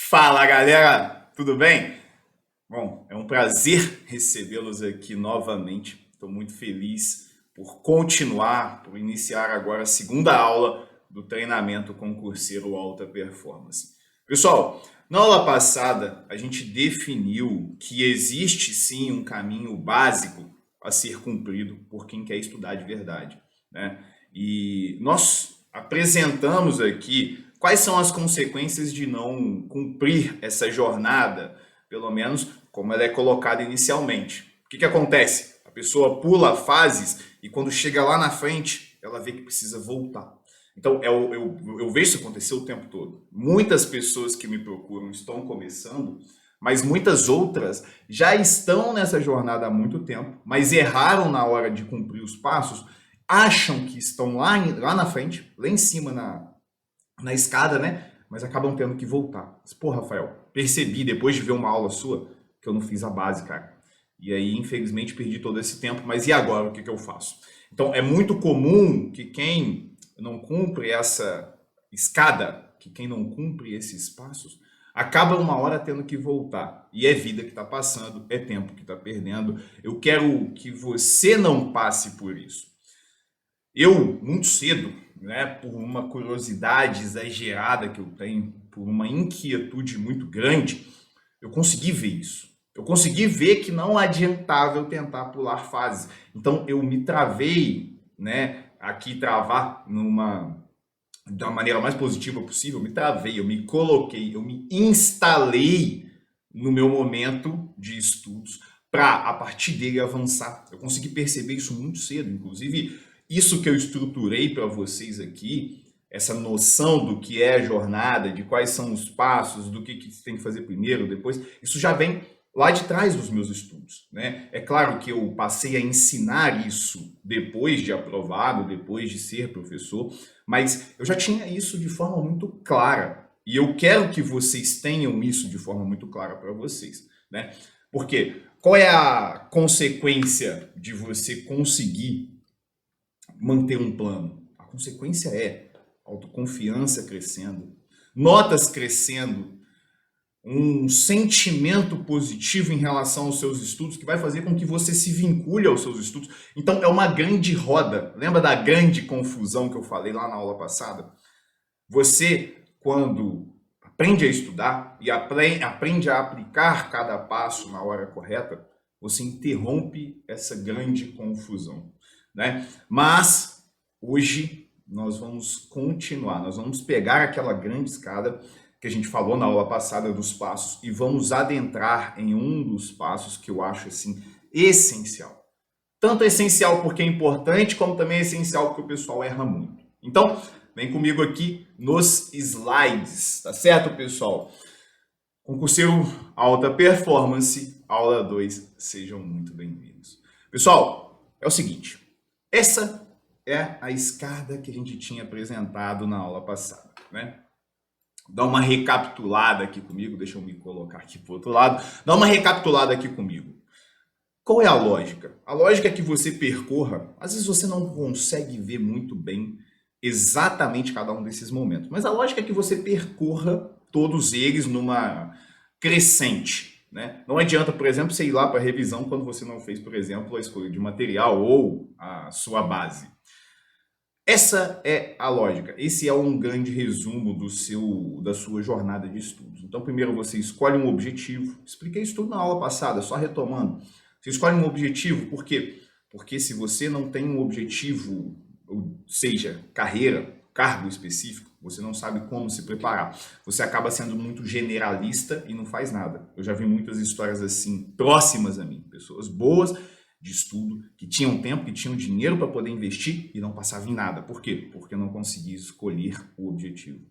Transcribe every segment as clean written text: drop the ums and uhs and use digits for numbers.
Fala galera, tudo bem? Bom, é um prazer recebê-los aqui novamente. Estou muito feliz por continuar, por iniciar agora a segunda aula do treinamento concurseiro Alta Performance. Pessoal, na aula passada a gente definiu que existe sim um caminho básico a ser cumprido por quem quer estudar de verdade, né? E nós apresentamos aqui quais são as consequências de não cumprir essa jornada, pelo menos como ela é colocada inicialmente. O que acontece? A pessoa pula fases e quando chega lá na frente, ela vê que precisa voltar. Então, eu vejo isso acontecer o tempo todo. Muitas pessoas que me procuram estão começando, mas muitas outras já estão nessa jornada há muito tempo, mas erraram na hora de cumprir os passos, acham que estão lá na frente, lá em cima na escada, né? Mas acabam tendo que voltar. Pô, Rafael, percebi depois de ver uma aula sua que eu não fiz a base, cara. E aí, infelizmente, perdi todo esse tempo, mas e agora? O que eu faço? Então, é muito comum que quem não cumpre essa escada, que quem não cumpre esses passos, acaba uma hora tendo que voltar. E é vida que está passando, é tempo que está perdendo. Eu quero que você não passe por isso. Eu, muito cedo, né, por uma curiosidade exagerada que eu tenho, por uma inquietude muito grande, eu consegui ver isso. Eu consegui ver que não adiantava eu tentar pular fases. Então eu me travei, né, aqui travar da maneira mais positiva possível, eu me travei, eu me coloquei, eu me instalei no meu momento de estudos para, a partir dele, avançar. Eu consegui perceber isso muito cedo, inclusive isso que eu estruturei para vocês aqui, essa noção do que é a jornada, de quais são os passos, do que você tem que fazer primeiro, depois, isso já vem lá de trás dos meus estudos, né? É claro que eu passei a ensinar isso depois de aprovado, depois de ser professor, mas eu já tinha isso de forma muito clara. E eu quero que vocês tenham isso de forma muito clara para vocês, né? Porque qual é a consequência de você conseguir manter um plano? A consequência é autoconfiança crescendo, notas crescendo, um sentimento positivo em relação aos seus estudos que vai fazer com que você se vincule aos seus estudos. Então é uma grande roda. Lembra da grande confusão que eu falei lá na aula passada? Você, quando aprende a estudar e aprende a aplicar cada passo na hora correta, você interrompe essa grande confusão, né? Mas hoje nós vamos continuar, nós vamos pegar aquela grande escada que a gente falou na aula passada dos passos e vamos adentrar em um dos passos que eu acho assim essencial. Tanto essencial porque é importante, como também é essencial porque o pessoal erra muito. Então, vem comigo aqui nos slides, tá certo, pessoal? Concurseiro Alta Performance, aula 2, sejam muito bem-vindos. Pessoal, é o seguinte, essa é a escada que a gente tinha apresentado na aula passada, né? Dá uma recapitulada aqui comigo, deixa eu me colocar aqui pro outro lado, dá uma recapitulada aqui comigo. Qual é a lógica? A lógica é que você percorra, às vezes você não consegue ver muito bem exatamente cada um desses momentos, mas a lógica é que você percorra todos eles numa crescente, né? Não adianta, por exemplo, você ir lá para revisão quando você não fez, por exemplo, a escolha de material ou a sua base. Essa é a lógica, esse é um grande resumo da sua jornada de estudos. Então, primeiro você escolhe um objetivo, expliquei isso tudo na aula passada, só retomando. Você escolhe um objetivo, por quê? Porque se você não tem um objetivo, ou seja, carreira, cargo específico, você não sabe como se preparar. Você acaba sendo muito generalista e não faz nada. Eu já vi muitas histórias assim, próximas a mim, pessoas boas de estudo, que tinham tempo, que tinham dinheiro para poder investir e não passavam em nada. Por quê? Porque não conseguia escolher o objetivo.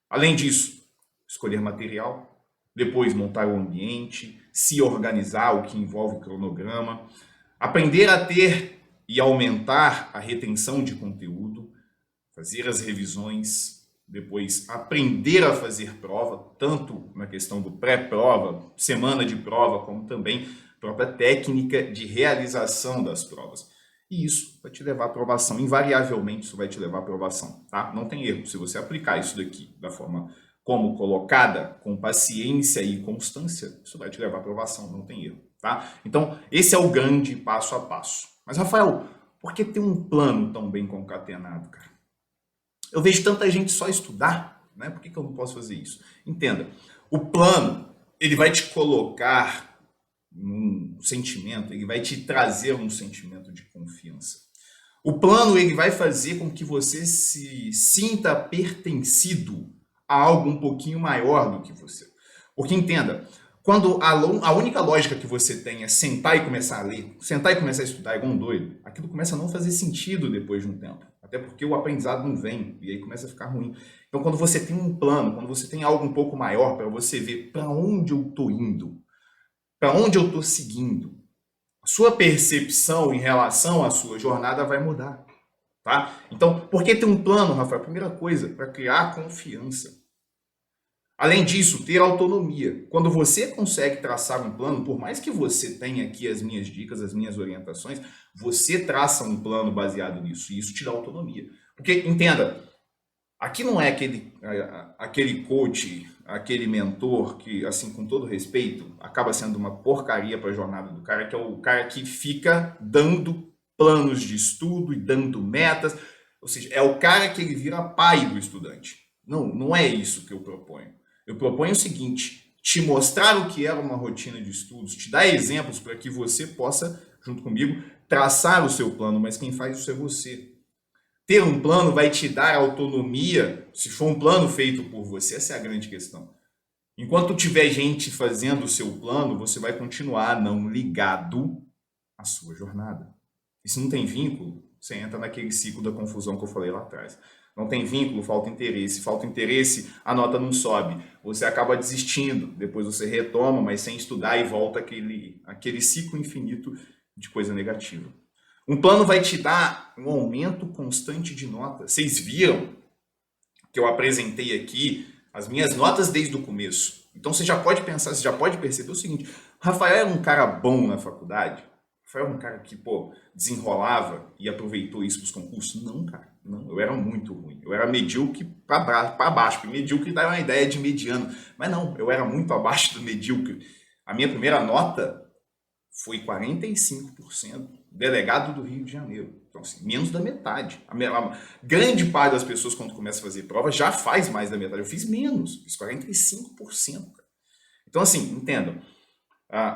Além disso, escolher material, depois montar o ambiente, se organizar, o que envolve cronograma, aprender a ter e aumentar a retenção de conteúdo, fazer as revisões, depois aprender a fazer prova, tanto na questão do pré-prova, semana de prova, como também própria técnica de realização das provas. E isso vai te levar à aprovação. Invariavelmente isso vai te levar à aprovação, tá? Não tem erro. Se você aplicar isso daqui da forma como colocada, com paciência e constância, isso vai te levar à aprovação, não tem erro, tá? Então, esse é o grande passo a passo. Mas, Rafael, por que ter um plano tão bem concatenado, cara? Eu vejo tanta gente só estudar, né? Por que eu não posso fazer isso? Entenda, o plano, ele vai te colocar num sentimento, ele vai te trazer um sentimento de confiança. O plano, ele vai fazer com que você se sinta pertencido a algo um pouquinho maior do que você. Porque entenda, quando a única lógica que você tem é sentar e começar a ler, sentar e começar a estudar igual um doido, aquilo começa a não fazer sentido depois de um tempo. Até porque o aprendizado não vem, e aí começa a ficar ruim. Então, quando você tem um plano, quando você tem algo um pouco maior para você ver para onde eu estou indo, para onde eu estou seguindo, a sua percepção em relação à sua jornada vai mudar. Tá? Então, por que ter um plano, Rafael? Primeira coisa, para criar confiança. Além disso, ter autonomia. Quando você consegue traçar um plano, por mais que você tenha aqui as minhas dicas, as minhas orientações, você traça um plano baseado nisso, e isso te dá autonomia. Porque, entenda, aqui não é aquele coach, aquele mentor que, assim, com todo respeito, acaba sendo uma porcaria para a jornada do cara, que é o cara que fica dando planos de estudo e dando metas, ou seja, é o cara que ele vira pai do estudante. Não, não é isso que eu proponho. Eu proponho o seguinte, te mostrar o que é uma rotina de estudos, te dar exemplos para que você possa, junto comigo, traçar o seu plano, mas quem faz isso é você. Ter um plano vai te dar autonomia, se for um plano feito por você, essa é a grande questão. Enquanto tiver gente fazendo o seu plano, você vai continuar não ligado à sua jornada. E se não tem vínculo, você entra naquele ciclo da confusão que eu falei lá atrás. Não tem vínculo, falta interesse, a nota não sobe. Você acaba desistindo, depois você retoma, mas sem estudar e volta aquele ciclo infinito de coisa negativa. Um plano vai te dar um aumento constante de notas. Vocês viram que eu apresentei aqui as minhas notas desde o começo. Então você já pode pensar, você já pode perceber o seguinte, Rafael era um cara bom na faculdade? Rafael era um cara que, desenrolava e aproveitou isso para os concursos? Não, cara, não. Eu era muito ruim. Eu era medíocre para baixo, porque medíocre dá uma ideia de mediano. Mas não, eu era muito abaixo do medíocre. A minha primeira nota foi 45%, delegado do Rio de Janeiro. Então, assim, menos da metade. A grande parte das pessoas, quando começa a fazer prova, já faz mais da metade. Eu fiz menos, fiz 45%. Cara. Então, assim, entendam.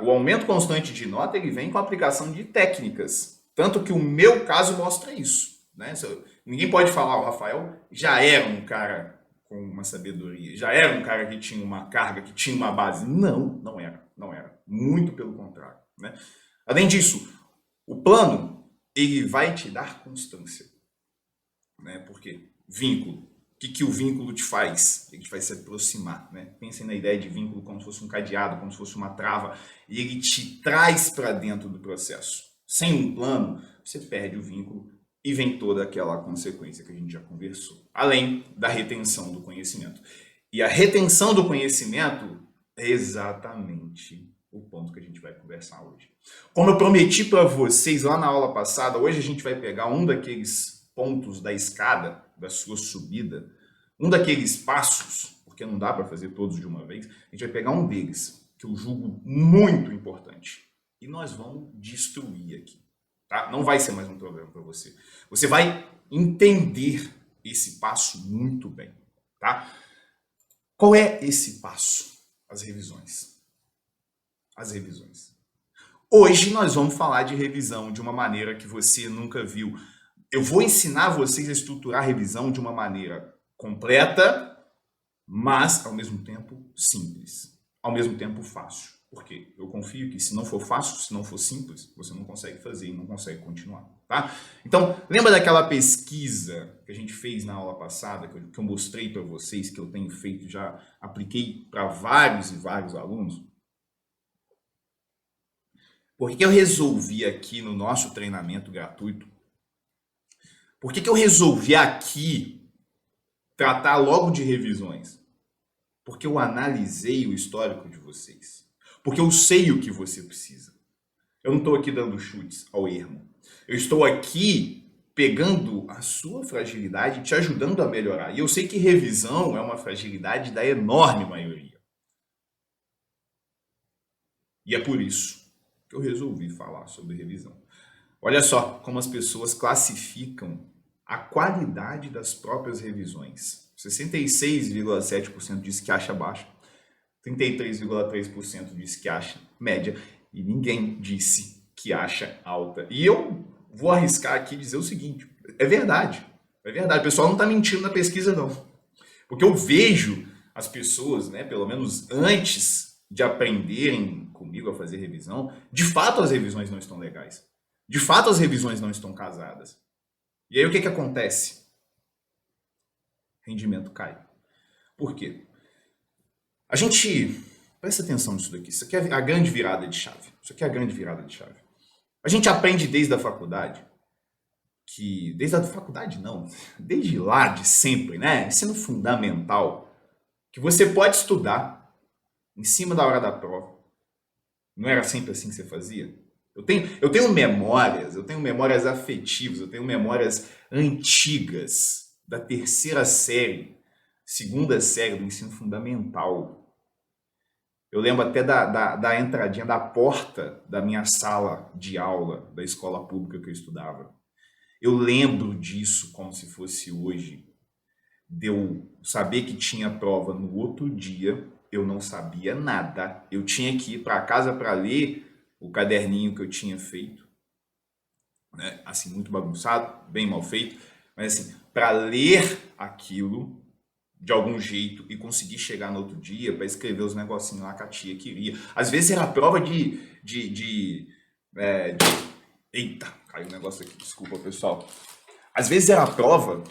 O aumento constante de nota, ele vem com a aplicação de técnicas. Tanto que o meu caso mostra isso. Né? Ninguém pode falar, o Rafael já era um cara com uma sabedoria, já era um cara que tinha uma carga, que tinha uma base. Não, não era. Muito pelo contrário. Né? Além disso, o plano, ele vai te dar constância. Né? Porque vínculo. O que o vínculo te faz? Ele te faz se aproximar. Né? Pensem na ideia de vínculo como se fosse um cadeado, como se fosse uma trava. E ele te traz para dentro do processo. Sem um plano, você perde o vínculo e vem toda aquela consequência que a gente já conversou. Além da retenção do conhecimento. E a retenção do conhecimento é exatamente o ponto que a gente vai conversar hoje. Como eu prometi para vocês lá na aula passada, hoje a gente vai pegar um daqueles pontos da escada, da sua subida, um daqueles passos, porque não dá para fazer todos de uma vez, a gente vai pegar um deles, que eu julgo muito importante, e nós vamos destruir aqui. Tá? Não vai ser mais um problema para você. Você vai entender esse passo muito bem. Tá? Qual é esse passo? As revisões. As revisões. Hoje nós vamos falar de revisão de uma maneira que você nunca viu. Eu vou ensinar vocês a estruturar a revisão de uma maneira completa, mas ao mesmo tempo simples, ao mesmo tempo fácil. Por quê? Eu confio que se não for fácil, se não for simples, você não consegue fazer e não consegue continuar. Tá? Então, lembra daquela pesquisa que a gente fez na aula passada, que eu mostrei para vocês, que eu tenho feito, já apliquei para vários e vários alunos? Por que eu resolvi aqui no nosso treinamento gratuito? Por que eu resolvi aqui tratar logo de revisões? Porque eu analisei o histórico de vocês. Porque eu sei o que você precisa. Eu não estou aqui dando chutes ao ermo. Eu estou aqui pegando a sua fragilidade e te ajudando a melhorar. E eu sei que revisão é uma fragilidade da enorme maioria. E é por isso que eu resolvi falar sobre revisão. Olha só como as pessoas classificam a qualidade das próprias revisões. 66,7% diz que acha baixa, 33,3% diz que acha média e ninguém disse que acha alta. E eu vou arriscar aqui dizer o seguinte, é verdade, o pessoal não está mentindo na pesquisa não, porque eu vejo as pessoas, né, pelo menos antes de aprenderem comigo a fazer revisão, de fato as revisões não estão legais, de fato as revisões não estão casadas. E aí o que acontece? Rendimento cai. Por quê? A gente, presta atenção nisso daqui, isso aqui é a grande virada de chave, A gente aprende desde a faculdade, desde lá de sempre, né? Ensino fundamental, que você pode estudar em cima da hora da prova. Não era sempre assim que você fazia? Eu tenho memórias afetivas, eu tenho memórias antigas da terceira série, segunda série do ensino fundamental. Eu lembro até da entradinha da porta da minha sala de aula da escola pública que eu estudava. Eu lembro disso como se fosse hoje. De eu saber que tinha prova no outro dia, eu não sabia nada. Eu tinha que ir para casa para ler o caderninho que eu tinha feito, né? Assim, muito bagunçado, bem mal feito, mas assim, para ler aquilo de algum jeito e conseguir chegar no outro dia para escrever os negocinhos lá que a tia queria. Às vezes era prova Eita, caiu um negócio aqui, desculpa pessoal. Às vezes era prova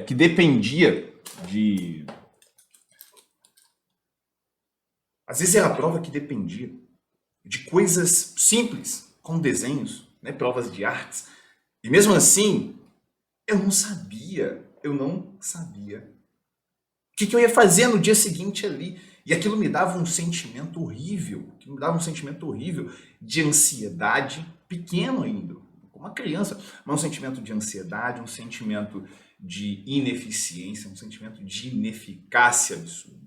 que dependia de... Às vezes era prova que dependia de coisas simples, como desenhos, né, provas de artes. E mesmo assim, eu não sabia o que eu ia fazer no dia seguinte ali. E aquilo me dava um sentimento horrível, de ansiedade, pequeno ainda, como uma criança, mas um sentimento de ansiedade, um sentimento de ineficiência, um sentimento de ineficácia absurda.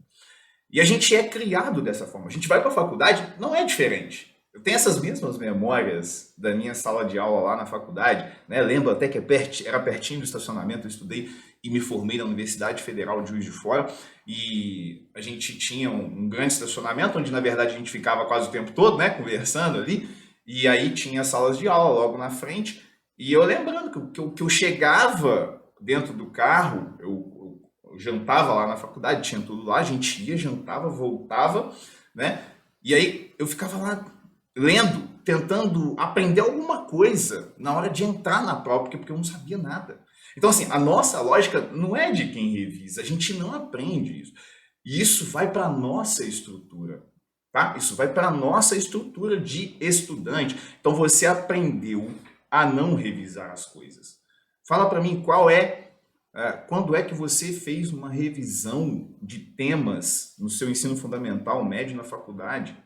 E a gente é criado dessa forma. A gente vai para a faculdade, não é diferente. Eu tenho essas mesmas memórias da minha sala de aula lá na faculdade, né? Lembro até que era pertinho do estacionamento, eu estudei e me formei na Universidade Federal de Juiz de Fora, e a gente tinha um grande estacionamento, onde na verdade a gente ficava quase o tempo todo, né, conversando ali, e aí tinha salas de aula logo na frente, e eu lembrando que eu chegava dentro do carro, eu jantava lá na faculdade, tinha tudo lá, a gente ia, jantava, voltava, né, e aí eu ficava lá lendo, tentando aprender alguma coisa na hora de entrar na prova, porque eu não sabia nada. Então, assim, a nossa lógica não é de quem revisa, a gente não aprende isso. E isso vai para a nossa estrutura, tá? Isso vai para a nossa estrutura de estudante. Então, você aprendeu a não revisar as coisas. Fala para mim quando é que você fez uma revisão de temas no seu ensino fundamental, médio, na faculdade,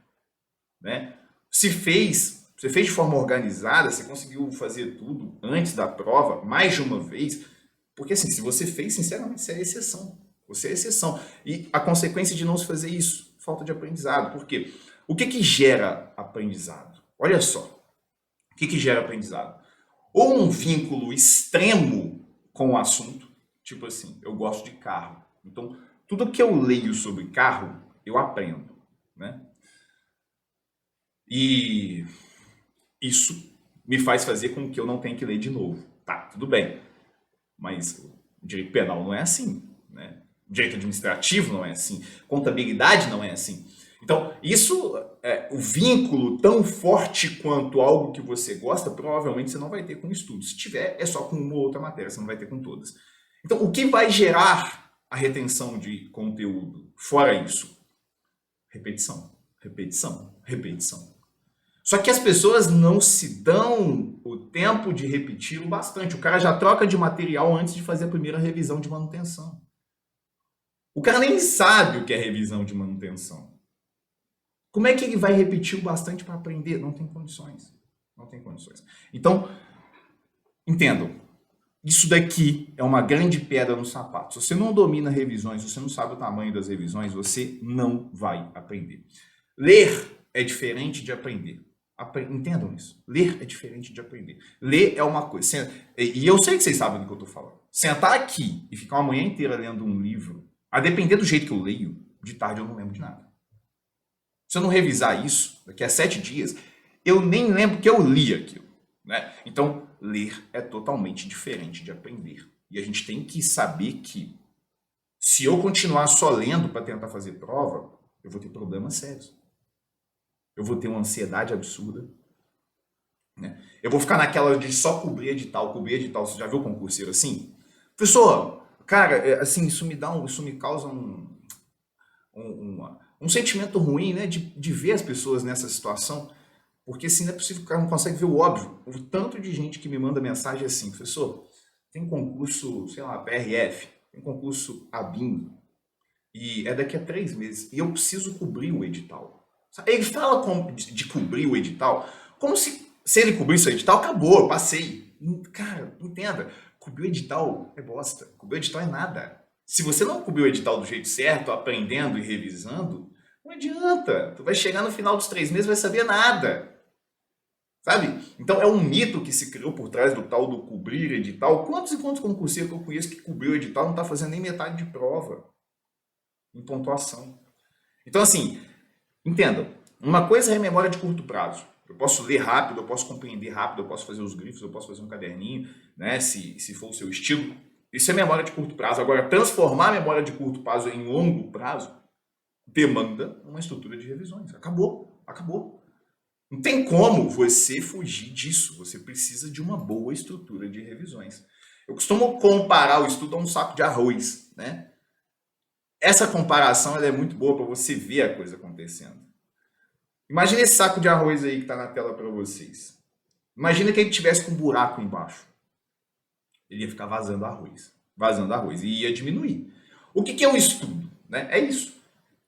né? Você fez de forma organizada, você conseguiu fazer tudo antes da prova, mais de uma vez, porque assim, se você fez, sinceramente, você é exceção. Você é exceção. E a consequência de não se fazer isso, falta de aprendizado. Por quê? O que gera aprendizado? Olha só, o que gera aprendizado? Ou um vínculo extremo com o assunto, tipo assim, eu gosto de carro, então tudo que eu leio sobre carro, eu aprendo, né? E isso me faz fazer com que eu não tenha que ler de novo. Tá, tudo bem. Mas o direito penal não é assim, né? O direito administrativo não é assim. Contabilidade não é assim. Então, isso, o vínculo tão forte quanto algo que você gosta, provavelmente você não vai ter com estudo. Se tiver, é só com uma ou outra matéria, você não vai ter com todas. Então, o que vai gerar a retenção de conteúdo fora isso? Repetição, repetição, repetição. Só que as pessoas não se dão o tempo de repetir o bastante. O cara já troca de material antes de fazer a primeira revisão de manutenção. O cara nem sabe o que é revisão de manutenção. Como é que ele vai repetir o bastante para aprender? Não tem condições. Não tem condições. Então, Entendam, isso daqui é uma grande pedra no sapato. Se você não domina revisões, se você não sabe o tamanho das revisões, você não vai aprender. Ler é diferente de aprender. Entendam isso. Ler é diferente de aprender. Ler é uma coisa. E eu sei que vocês sabem do que eu estou falando. Sentar aqui e ficar uma manhã inteira lendo um livro, a depender do jeito que eu leio, de tarde eu não lembro de nada. Se eu não revisar isso, daqui a 7 dias, eu nem lembro que eu li aquilo. Né? Então, ler é totalmente diferente de aprender. E a gente tem que saber que, se eu continuar só lendo para tentar fazer prova, eu vou ter problemas sérios. Eu vou ter uma ansiedade absurda. Né? Eu vou ficar naquela de só cobrir edital. Você já viu o concurseiro assim? Professor, cara, assim, isso me causa um sentimento ruim, né? De ver as pessoas nessa situação. Porque assim, não é possível que o cara não consegue ver o óbvio. O tanto de gente que me manda mensagem assim, professor, tem concurso, sei lá, PRF, tem concurso ABIN, e é daqui a 3 meses, e eu preciso cobrir o edital. Ele fala de cobrir o edital, como se ele cobrisse o edital, acabou, eu passei. Cara, entenda, cobrir o edital é bosta, cobrir o edital é nada. Se você não cobrir o edital do jeito certo, aprendendo e revisando, não adianta. Tu vai chegar no final dos 3 meses e vai saber nada. Sabe? Então é um mito que se criou por trás do tal do cobrir edital. Quantos e quantos concurseiros que eu conheço que cobriu o edital não está fazendo nem metade de prova em pontuação. Então assim, entendam, uma coisa é memória de curto prazo. Eu posso ler rápido, eu posso compreender rápido, eu posso fazer os grifos, eu posso fazer um caderninho, né, se for o seu estilo. Isso é memória de curto prazo. Agora, transformar a memória de curto prazo em longo prazo demanda uma estrutura de revisões. Acabou, acabou. Não tem como você fugir disso. Você precisa de uma boa estrutura de revisões. Eu costumo comparar o estudo a um saco de arroz, né? Essa comparação ela é muito boa para você ver a coisa acontecendo. Imagina esse saco de arroz aí que está na tela para vocês. Imagina que ele tivesse com um buraco embaixo. Ele ia ficar vazando arroz e ia diminuir. O que é um estudo? Né? É isso.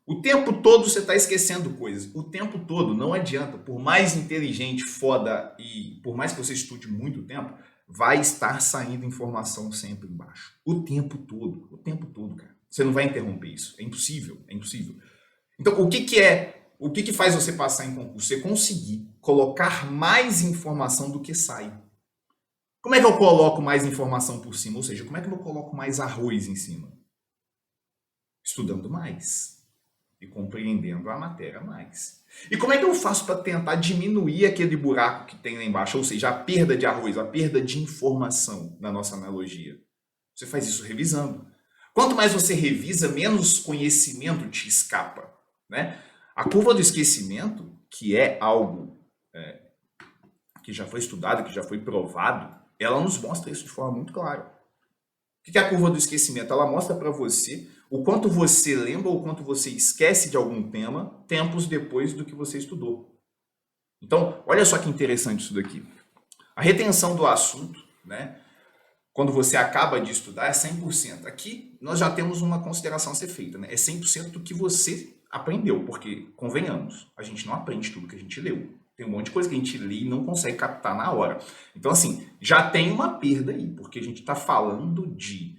O tempo todo você está esquecendo coisas. O tempo todo, não adianta. Por mais inteligente, foda e por mais que você estude muito tempo, vai estar saindo informação sempre embaixo. O tempo todo, cara. Você não vai interromper isso. É impossível, é impossível. Então, o que faz você passar em concurso? Você conseguir colocar mais informação do que sai. Como é que eu coloco mais informação por cima? Ou seja, como é que eu coloco mais arroz em cima? Estudando mais e compreendendo a matéria mais. E como é que eu faço para tentar diminuir aquele buraco que tem lá embaixo? Ou seja, a perda de arroz, a perda de informação na nossa analogia. Você faz isso revisando. Quanto mais você revisa, menos conhecimento te escapa. Né? A curva do esquecimento, que é algo que já foi estudado, que já foi provado, ela nos mostra isso de forma muito clara. O que é a curva do esquecimento? Ela mostra para você o quanto você lembra ou o quanto você esquece de algum tema tempos depois do que você estudou. Então, olha só que interessante isso daqui. A retenção do assunto, né, quando você acaba de estudar, é 100%. Aqui nós já temos uma consideração a ser feita. Né? É 100% do que você aprendeu, porque, convenhamos, a gente não aprende tudo que a gente leu. Tem um monte de coisa que a gente lê e não consegue captar na hora. Então, assim, já tem uma perda aí, porque a gente está falando de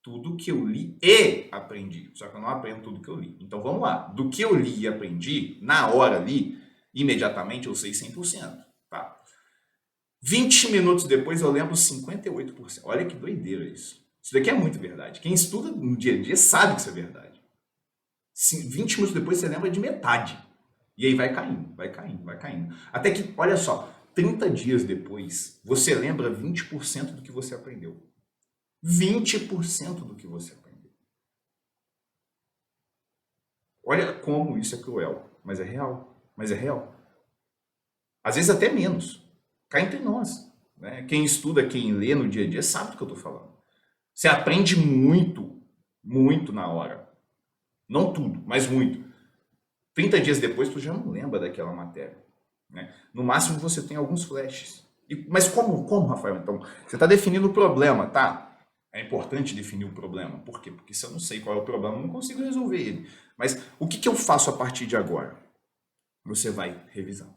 tudo que eu li e aprendi. Só que eu não aprendo tudo que eu li. Então, vamos lá. Do que eu li e aprendi, na hora ali, imediatamente eu sei 100%. Tá? 20 minutos depois eu lembro 58%. Olha que doideira isso. Isso daqui é muito verdade. Quem estuda no dia a dia sabe que isso é verdade. 20 minutos depois você lembra de metade. E aí vai caindo, vai caindo, vai caindo. Até que, olha só, 30 dias depois, você lembra 20% do que você aprendeu. 20% do que você aprendeu. Olha como isso é cruel, mas é real. Mas é real. Às vezes até menos. Cá entre nós. Né? Quem estuda, quem lê no dia a dia sabe do que eu estou falando. Você aprende muito, muito na hora. Não tudo, mas muito. 30 dias depois, tu já não lembra daquela matéria. Né? No máximo, você tem alguns flashes. Mas como, Rafael? Então, você está definindo o problema, tá? É importante definir o problema. Por quê? Porque se eu não sei qual é o problema, eu não consigo resolver ele. Mas o que eu faço a partir de agora? Você vai revisar.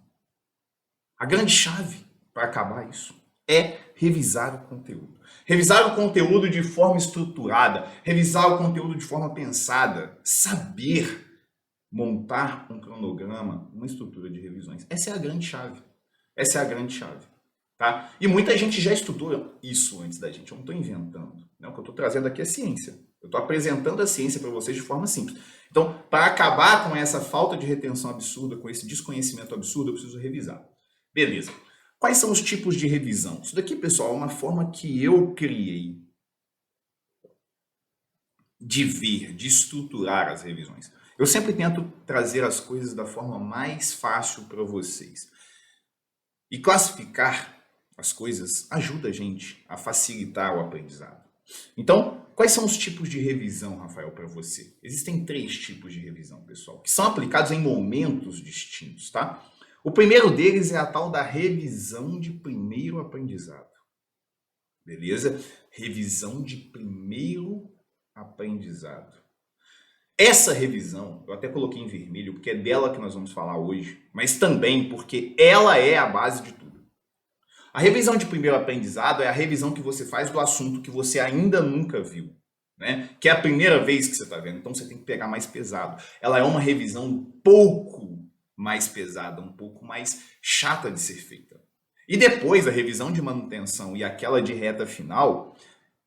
A grande chave para acabar isso é revisar o conteúdo. Revisar o conteúdo de forma estruturada, revisar o conteúdo de forma pensada, saber montar um cronograma, uma estrutura de revisões. Essa é a grande chave. Essa é a grande chave. Tá? E muita gente já estudou isso antes da gente, eu não estou inventando. Né? O que eu estou trazendo aqui é ciência. Eu estou apresentando a ciência para vocês de forma simples. Então, para acabar com essa falta de retenção absurda, com esse desconhecimento absurdo, eu preciso revisar. Beleza. Quais são os tipos de revisão? Isso daqui, pessoal, é uma forma que eu criei de ver, de estruturar as revisões. Eu sempre tento trazer as coisas da forma mais fácil para vocês. E classificar as coisas ajuda a gente a facilitar o aprendizado. Então, quais são os tipos de revisão, Rafael, para você? Existem 3 tipos de revisão, pessoal, que são aplicados em momentos distintos, tá? O primeiro deles é a tal da revisão de primeiro aprendizado. Beleza? Revisão de primeiro aprendizado. Essa revisão, eu até coloquei em vermelho, porque é dela que nós vamos falar hoje, mas também porque ela é a base de tudo. A revisão de primeiro aprendizado é a revisão que você faz do assunto que você ainda nunca viu, né? Que é a primeira vez que você está vendo, então você tem que pegar mais pesado. Ela é uma revisão um pouco mais pesada, um pouco mais chata de ser feita. E depois a revisão de manutenção e aquela de reta final,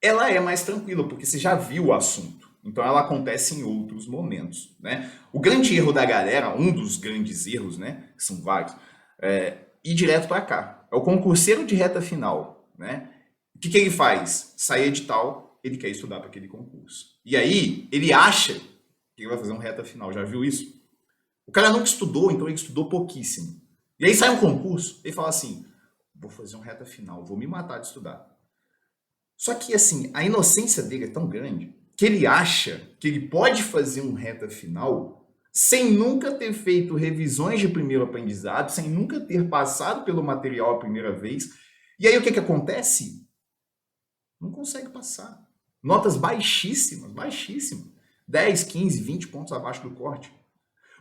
ela é mais tranquila, porque você já viu o assunto. Então ela acontece em outros momentos, né? O grande erro da galera, um dos grandes erros, né, que são vários, é ir direto para cá. É o concurseiro de reta final, né? O que ele faz? Sai edital, ele quer estudar para aquele concurso. E aí ele acha que ele vai fazer um reta final. Já viu isso? O cara nunca estudou, então ele estudou pouquíssimo. E aí sai um concurso, ele fala assim, vou fazer um reta final, vou me matar de estudar. Só que assim, a inocência dele é tão grande que ele acha que ele pode fazer um reta final sem nunca ter feito revisões de primeiro aprendizado, sem nunca ter passado pelo material a primeira vez. E aí o que acontece? Não consegue passar. Notas baixíssimas, baixíssimas. 10, 15, 20 pontos abaixo do corte.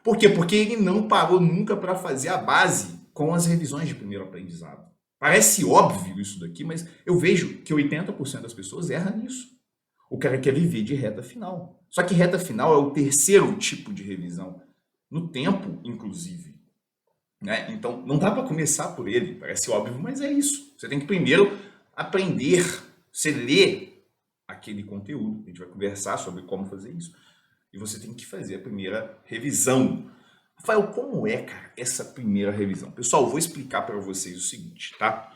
Por quê? Porque ele não parou nunca para fazer a base com as revisões de primeiro aprendizado. Parece óbvio isso daqui, mas eu vejo que 80% das pessoas erram nisso. O cara quer viver de reta final. Só que reta final é o terceiro tipo de revisão, no tempo, inclusive. Né? Então, não dá para começar por ele, parece óbvio, mas é isso. Você tem que primeiro aprender, você lê aquele conteúdo, a gente vai conversar sobre como fazer isso, e você tem que fazer a primeira revisão. Rafael, como é, cara, essa primeira revisão? Pessoal, eu vou explicar para vocês o seguinte, tá?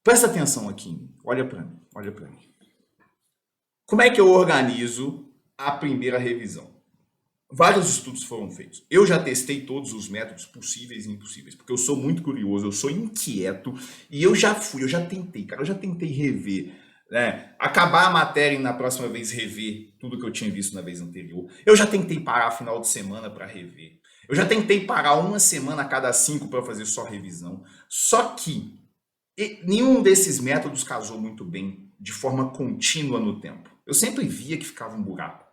Presta atenção aqui em mim, olha para mim, olha para mim. Como é que eu organizo a primeira revisão? Vários estudos foram feitos. Eu já testei todos os métodos possíveis e impossíveis, porque eu sou muito curioso, eu sou inquieto, e eu já tentei, cara, eu já tentei rever, né? Acabar a matéria e na próxima vez rever tudo que eu tinha visto na vez anterior. Eu já tentei parar final de semana para rever. Eu já tentei parar uma semana a cada 5 para fazer só revisão. Só que nenhum desses métodos casou muito bem de forma contínua no tempo. Eu sempre via que ficava um buraco.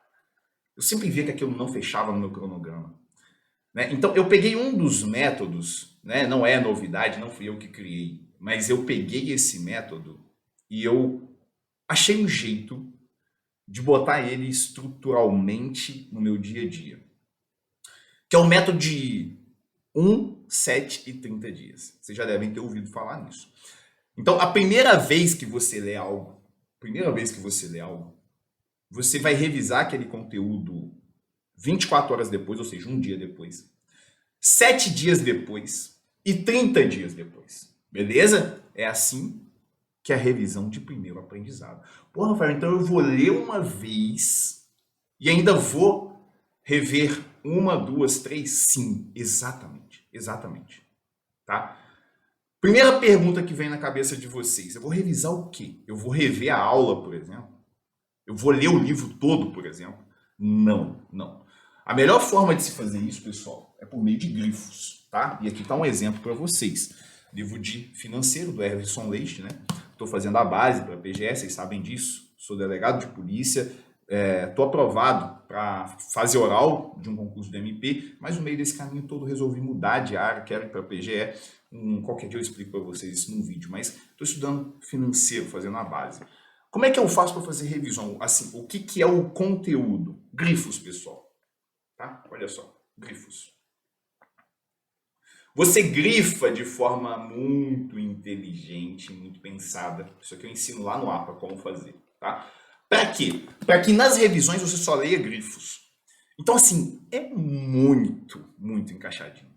Eu sempre via que aquilo não fechava no meu cronograma. Né? Então, eu peguei um dos métodos, né? Não é novidade, não fui eu que criei, mas eu peguei esse método e eu achei um jeito de botar ele estruturalmente no meu dia a dia. Que é o método de 1, 7 e 30 dias. Vocês já devem ter ouvido falar nisso. Então, a primeira vez que você lê algo, você vai revisar aquele conteúdo 24 horas depois, ou seja, um dia depois, 7 dias depois e 30 dias depois. Beleza? É assim que é a revisão de primeiro aprendizado. Pô, Rafael, então eu vou ler uma vez e ainda vou rever 1, 2, 3? Sim, exatamente. Exatamente. Tá? Primeira pergunta que vem na cabeça de vocês. Eu vou revisar o quê? Eu vou rever a aula, por exemplo? Eu vou ler o livro todo, por exemplo? Não, não. A melhor forma de se fazer isso, pessoal, é por meio de grifos, tá? E aqui está um exemplo para vocês. Livro de financeiro do Everson Leite, né? Estou fazendo a base para a PGE, vocês sabem disso. Sou delegado de polícia, estou aprovado para fase oral de um concurso do MP, mas no meio desse caminho todo resolvi mudar de área, quero ir para a PGE. qualquer dia eu explico para vocês isso num vídeo, mas estou estudando financeiro, fazendo a base. Como é que eu faço para fazer revisão? Assim, o que é o conteúdo? Grifos, pessoal. Tá? Olha só, grifos. Você grifa de forma muito inteligente, muito pensada. Isso aqui eu ensino lá no APA como fazer, tá? Para quê? Para que nas revisões você só leia grifos. Então, assim, é muito encaixadinho.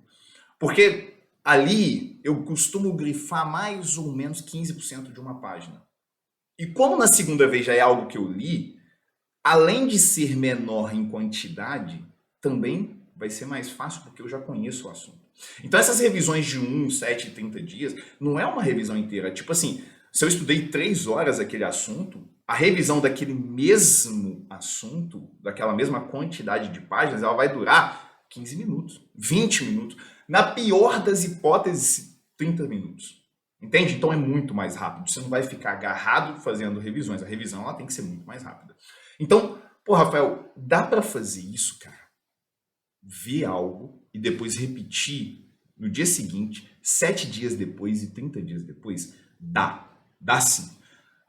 Porque ali eu costumo grifar mais ou menos 15% de uma página. E como na segunda vez já é algo que eu li, além de ser menor em quantidade, também vai ser mais fácil porque eu já conheço o assunto. Então essas revisões de 1, 7 e 30 dias não é uma revisão inteira. Tipo assim, se eu estudei 3 horas aquele assunto, a revisão daquele mesmo assunto, daquela mesma quantidade de páginas, ela vai durar 15 minutos, 20 minutos. Na pior das hipóteses, 30 minutos. Entende? Então é muito mais rápido. Você não vai ficar agarrado fazendo revisões. A revisão ela tem que ser muito mais rápida. Então, pô, Rafael, dá para fazer isso, cara? Ver algo e depois repetir no dia seguinte, 7 dias depois e 30 dias depois? Dá. Dá sim.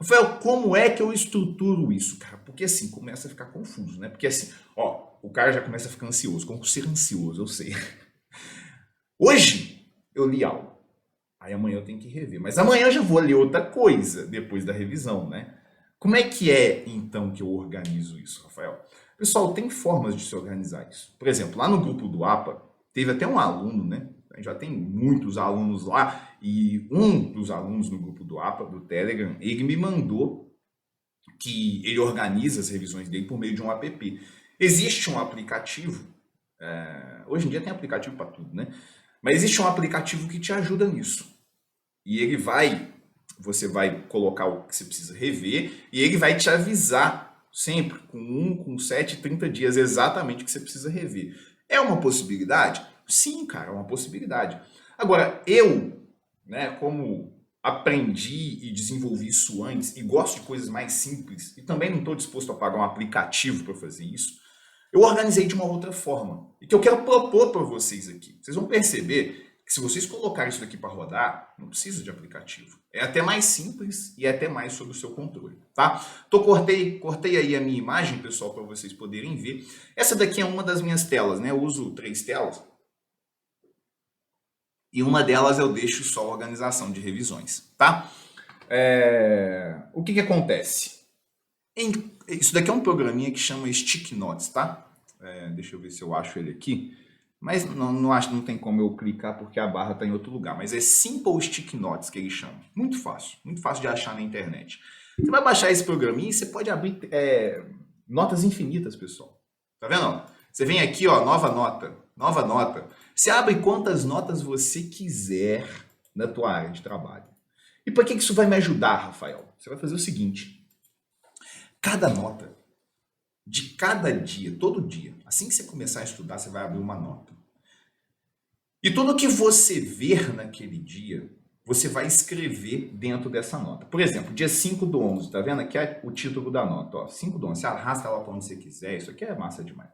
Rafael, como é que eu estruturo isso, cara? Porque assim, começa a ficar confuso, né? Porque assim, ó, o cara já começa a ficar ansioso. Como ser ansioso, eu sei. Hoje eu li algo. Aí amanhã eu tenho que rever. Mas amanhã eu já vou ler outra coisa depois da revisão, né? Como é que é, então, que eu organizo isso, Rafael? Pessoal, tem formas de se organizar isso. Por exemplo, lá no grupo do APA, teve até um aluno, né? Já tem muitos alunos lá, e um dos alunos no grupo do APA, do Telegram, ele me mandou que ele organiza as revisões dele por meio de um app. Existe um aplicativo, hoje em dia tem aplicativo para tudo, né? Mas existe um aplicativo que te ajuda nisso. E você vai colocar o que você precisa rever, e ele vai te avisar sempre, com 7, 30 dias, exatamente o que você precisa rever. É uma possibilidade? Sim, cara, é uma possibilidade. Agora, eu, né, como aprendi e desenvolvi isso antes, e gosto de coisas mais simples, e também não estou disposto a pagar um aplicativo para fazer isso, eu organizei de uma outra forma, e que eu quero propor para vocês aqui. Vocês vão perceber que se vocês colocarem isso daqui para rodar, não precisa de aplicativo. É até mais simples e é até mais sob o seu controle, tá? Cortei aí a minha imagem, pessoal, para vocês poderem ver. Essa daqui é uma das minhas telas, né? Eu uso 3 telas. E uma delas eu deixo só a organização de revisões, tá? O que acontece? Isso daqui é um programinha que chama Stick Notes, tá? Deixa eu ver se eu acho ele aqui. Mas não tem como eu clicar porque a barra está em outro lugar. Mas é Simple Stick Notes que ele chama. Muito fácil de achar na internet. Você vai baixar esse programinha e você pode abrir notas infinitas, pessoal. Tá vendo? Você vem aqui, ó, nova nota. Você abre quantas notas você quiser na tua área de trabalho. E para que isso vai me ajudar, Rafael? Você vai fazer o seguinte. Cada nota de cada dia, todo dia, assim que você começar a estudar, você vai abrir uma nota. E tudo que você ver naquele dia, você vai escrever dentro dessa nota. Por exemplo, dia 5/11, tá vendo? Aqui é o título da nota, ó, 5/11. Você arrasta ela para onde você quiser, isso aqui é massa demais.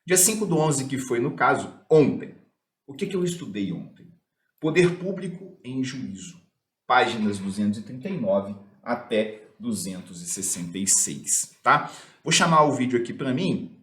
Dia 5/11, que foi, no caso, ontem. O que eu estudei ontem? Poder Público em Juízo. Páginas 239 até 266, tá? Vou chamar o vídeo aqui para mim,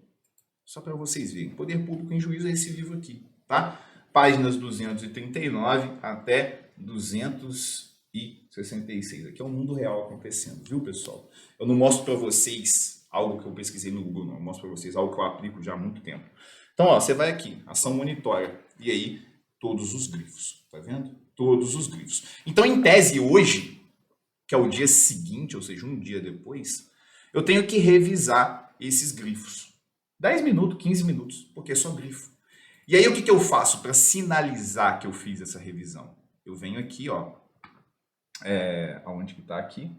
só para vocês verem. Poder Público em Juízo é esse livro aqui, tá? Páginas 239 até 266. Aqui é o mundo real acontecendo, viu, pessoal? Eu não mostro para vocês algo que eu pesquisei no Google, não. Eu mostro para vocês algo que eu aplico já há muito tempo. Então, ó, você vai aqui, ação monitora, e aí todos os grifos, tá vendo? Todos os grifos. Então, em tese, hoje, que é o dia seguinte, ou seja, um dia depois, eu tenho que revisar esses grifos. 10 minutos, 15 minutos, porque é só grifo. E aí o que eu faço para sinalizar que eu fiz essa revisão? Eu venho aqui, ó, aonde que tá aqui?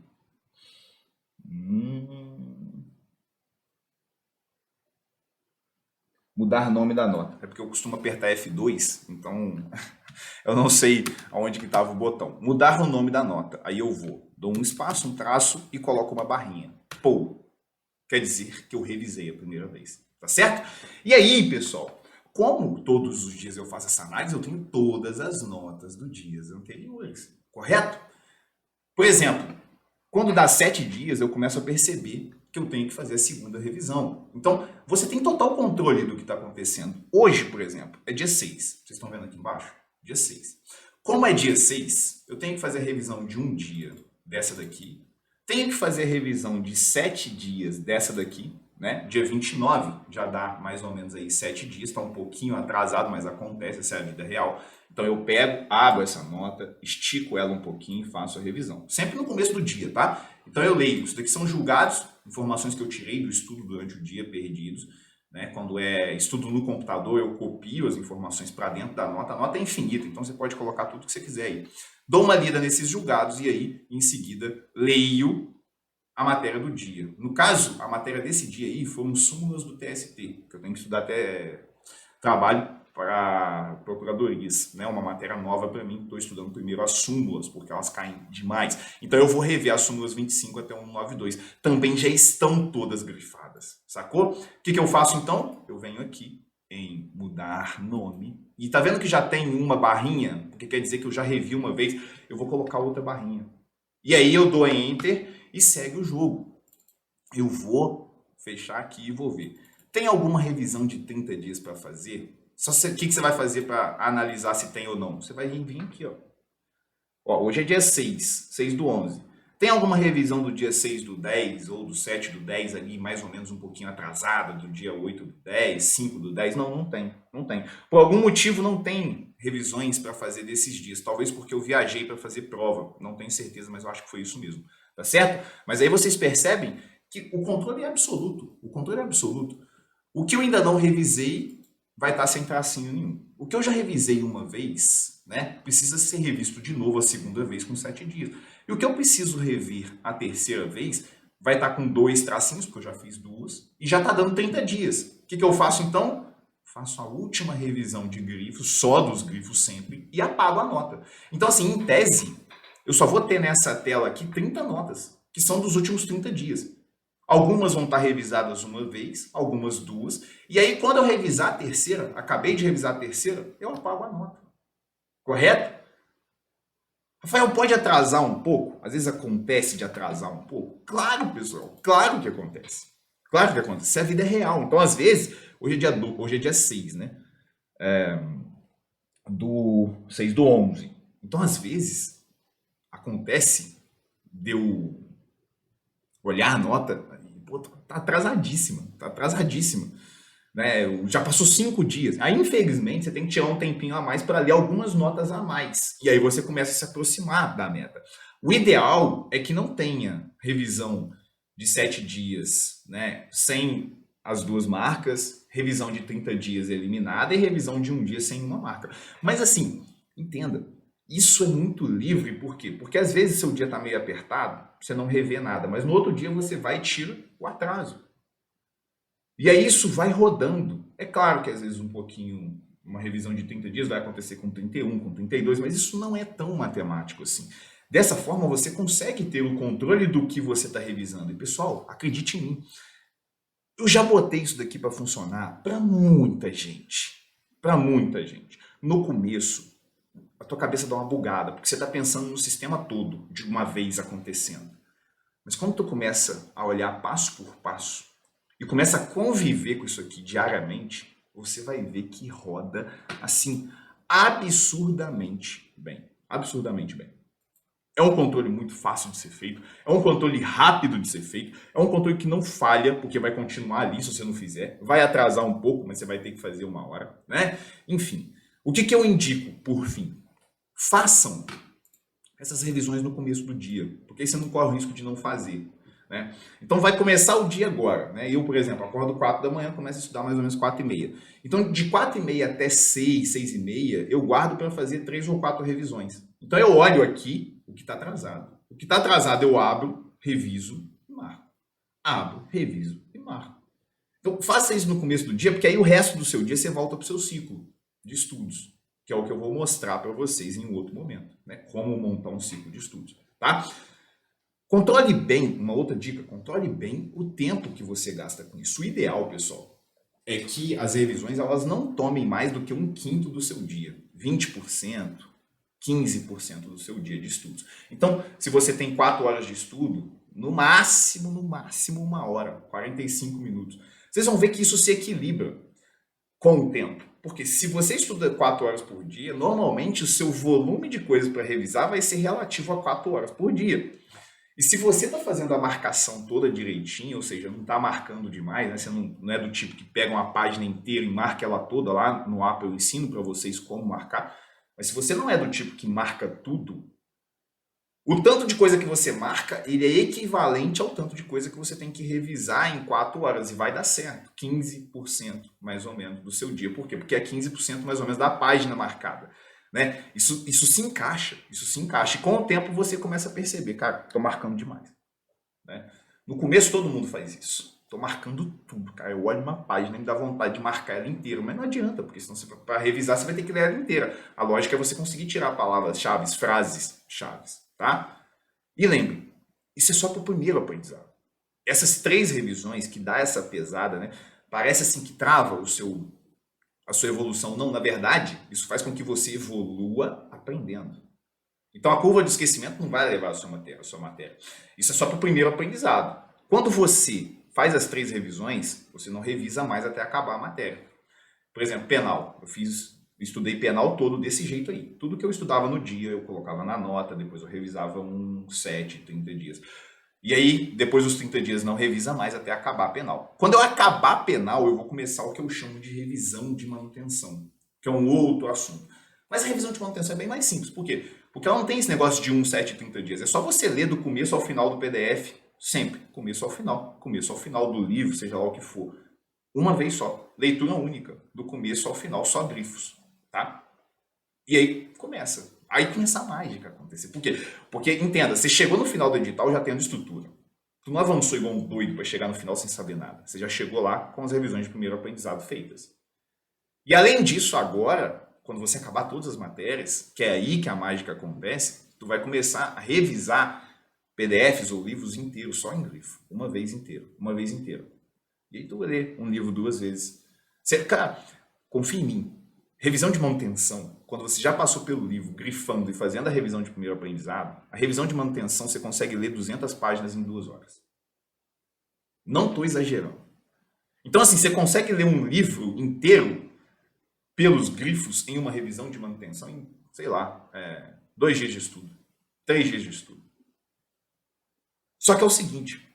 Mudar nome da nota. É porque eu costumo apertar F2, então eu não sei aonde que estava o botão. Mudar o nome da nota. Aí eu dou um espaço, um traço e coloco uma barrinha. Quer dizer que eu revisei a primeira vez. Tá certo? E aí, pessoal, Como todos os dias eu faço essa análise, eu tenho todas as notas dos dias anteriores, correto? Por exemplo, quando dá 7 dias, eu começo a perceber que eu tenho que fazer a segunda revisão. Então, você tem total controle do que está acontecendo. Hoje, por exemplo, é dia 6. Vocês estão vendo aqui embaixo? Dia 6. Como é dia 6, eu tenho que fazer a revisão de um dia dessa daqui. Tenho que fazer a revisão de 7 dias dessa daqui, né? Dia 29 já dá mais ou menos aí 7 dias, está um pouquinho atrasado, mas acontece, essa é a vida real. Então eu pego, abro essa nota, estico ela um pouquinho e faço a revisão. Sempre no começo do dia, tá? Então eu leio, isso daqui são julgados, informações que eu tirei do estudo durante o dia, perdidos. Né? Quando é estudo no computador, eu copio as informações para dentro da nota. A nota é infinita, então você pode colocar tudo que você quiser aí. Dou uma lida nesses julgados e aí, em seguida, leio a matéria do dia. No caso, a matéria desse dia aí foram súmulas do TST, que eu tenho que estudar até trabalho para procuradorias, né? Uma matéria nova para mim, estou estudando primeiro as súmulas, porque elas caem demais. Então eu vou rever as súmulas 25 até 192. Também já estão todas grifadas, sacou? O que eu faço então? Eu venho aqui em mudar nome. E tá vendo que já tem uma barrinha? Porque quer dizer que eu já revi uma vez. Eu vou colocar outra barrinha. E aí eu dou Enter e segue o jogo. Eu vou fechar aqui e vou ver. Tem alguma revisão de 30 dias para fazer? O que você vai fazer para analisar se tem ou não? Você vai vir aqui, ó. Hoje é dia 6 do 11. Tem alguma revisão do dia 6 do 10 ou do 7 do 10 ali, mais ou menos um pouquinho atrasada, do dia 8 do 10, 5 do 10? Não, não tem. Não tem. Por algum motivo não tem revisões para fazer desses dias. Talvez porque eu viajei para fazer prova. Não tenho certeza, mas eu acho que foi isso mesmo. Tá certo? Mas aí vocês percebem que o controle é absoluto. O controle é absoluto. O que eu ainda não revisei vai estar sem tracinho nenhum. O que eu já revisei uma vez, né, precisa ser revisto de novo a segunda vez com 7 dias. E o que eu preciso rever a terceira vez vai estar com 2 tracinhos, porque eu já fiz 2, e já está dando 30 dias. O que eu faço então? Faço a última revisão de grifos, só dos grifos sempre, e apago a nota. Então, assim, em tese, eu só vou ter nessa tela aqui 30 notas, que são dos últimos 30 dias. Algumas vão estar revisadas uma vez, algumas 2. E aí, quando eu revisar a terceira, acabei de revisar a terceira, eu apago a nota. Correto? Rafael, pode atrasar um pouco? Às vezes acontece de atrasar um pouco? Claro, pessoal. Claro que acontece. Claro que acontece. A vida é real. Então, às vezes, hoje é dia 6, né? Do 6 do 11. Então, às vezes, acontece de eu olhar a nota e, pô, tá atrasadíssima, né? Já passou 5 dias. Aí, infelizmente, você tem que tirar um tempinho a mais para ler algumas notas a mais. E aí você começa a se aproximar da meta. O ideal é que não tenha revisão de 7 dias, né, sem as 2 marcas, revisão de 30 dias eliminada e revisão de um dia sem uma marca. Mas assim, entenda, isso é muito livre, por quê? Porque às vezes seu dia está meio apertado, você não revê nada, mas no outro dia você vai e tira o atraso. E aí isso vai rodando. É claro que às vezes um pouquinho, uma revisão de 30 dias vai acontecer com 31, com 32, mas isso não é tão matemático assim. Dessa forma você consegue ter o controle do que você está revisando. E pessoal, acredite em mim, eu já botei isso daqui para funcionar para muita gente. Para muita gente. No começo, a tua cabeça dá uma bugada, porque você está pensando no sistema todo, de uma vez acontecendo. Mas quando tu começa a olhar passo por passo, e começa a conviver com isso aqui diariamente, você vai ver que roda, assim, absurdamente bem. Absurdamente bem. É um controle muito fácil de ser feito, é um controle rápido de ser feito, é um controle que não falha, porque vai continuar ali se você não fizer, vai atrasar um pouco, mas você vai ter que fazer uma hora, né? Enfim, o que eu indico, por fim? Façam essas revisões no começo do dia, porque aí você não corre o risco de não fazer. Né? Então vai começar o dia agora. Né? Eu, por exemplo, acordo 4 da manhã, começo a estudar mais ou menos 4h30. Então, de 4h30 até 6, 6h30, eu guardo para fazer 3 ou 4 revisões. Então, eu olho aqui o que está atrasado. O que está atrasado eu abro, reviso e marco. Abro, reviso e marco. Então, faça isso no começo do dia, porque aí o resto do seu dia você volta para o seu ciclo de estudos, que é o que eu vou mostrar para vocês em um outro momento. Né? Como montar um ciclo de estudos. Tá? Controle bem, uma outra dica, controle bem o tempo que você gasta com isso. O ideal, pessoal, é que as revisões elas não tomem mais do que um quinto do seu dia, 20%, 15% do seu dia de estudos. Então, se você tem 4 horas de estudo, no máximo 1 hora, 45 minutos. Vocês vão ver que isso se equilibra com o tempo. Porque se você estuda 4 horas por dia, normalmente o seu volume de coisas para revisar vai ser relativo a 4 horas por dia. E se você está fazendo a marcação toda direitinho, ou seja, não está marcando demais, né? Você não é do tipo que pega uma página inteira e marca ela toda, lá no app eu ensino para vocês como marcar, mas se você não é do tipo que marca tudo, o tanto de coisa que você marca, ele é equivalente ao tanto de coisa que você tem que revisar em 4 horas, e vai dar certo, 15% mais ou menos do seu dia. Por quê? Porque é 15% mais ou menos da página marcada. Né? Isso se encaixa. E com o tempo você começa a perceber, cara, estou marcando demais. Né? No começo todo mundo faz isso. Estou marcando tudo, cara. Eu olho uma página e me dá vontade de marcar ela inteira, mas não adianta, porque senão para revisar você vai ter que ler ela inteira. A lógica é você conseguir tirar palavras-chave, frases-chave, tá? E lembre, isso é só para o primeiro aprendizado. Essas 3 revisões que dá essa pesada, né? Parece assim que trava a sua evolução. Não, na verdade, isso faz com que você evolua aprendendo. Então, a curva de esquecimento não vai levar a sua matéria. Isso é só para o primeiro aprendizado. Quando você faz as 3 revisões, você não revisa mais até acabar a matéria. Por exemplo, penal. Estudei penal todo desse jeito aí. Tudo que eu estudava no dia, eu colocava na nota, depois eu revisava 7, 30 dias. E aí, depois dos 30 dias, não revisa mais até acabar a penal. Quando eu acabar a penal, eu vou começar o que eu chamo de revisão de manutenção, que é um outro assunto. Mas a revisão de manutenção é bem mais simples. Por quê? Porque ela não tem esse negócio de 7, 30 dias. É só você ler do começo ao final do PDF, sempre. Começo ao final do livro, seja lá o que for. Uma vez só. Leitura única, do começo ao final, só grifos. Tá? E aí começa. Aí começa a mágica acontecer. Por quê? Porque, entenda, você chegou no final do edital já tendo estrutura. Tu não avançou igual um doido para chegar no final sem saber nada. Você já chegou lá com as revisões de primeiro aprendizado feitas. E além disso, agora, quando você acabar todas as matérias, que é aí que a mágica acontece, tu vai começar a revisar PDFs ou livros inteiros, só em grifo. Uma vez inteira. E aí tu vai ler um livro 2 vezes. Cara, confia em mim. Revisão de manutenção, quando você já passou pelo livro, grifando e fazendo a revisão de primeiro aprendizado, a revisão de manutenção você consegue ler 200 páginas em 2 horas. Não estou exagerando. Então, assim, você consegue ler um livro inteiro pelos grifos em uma revisão de manutenção em, sei lá, 2 dias de estudo, 3 dias de estudo. Só que é o seguinte,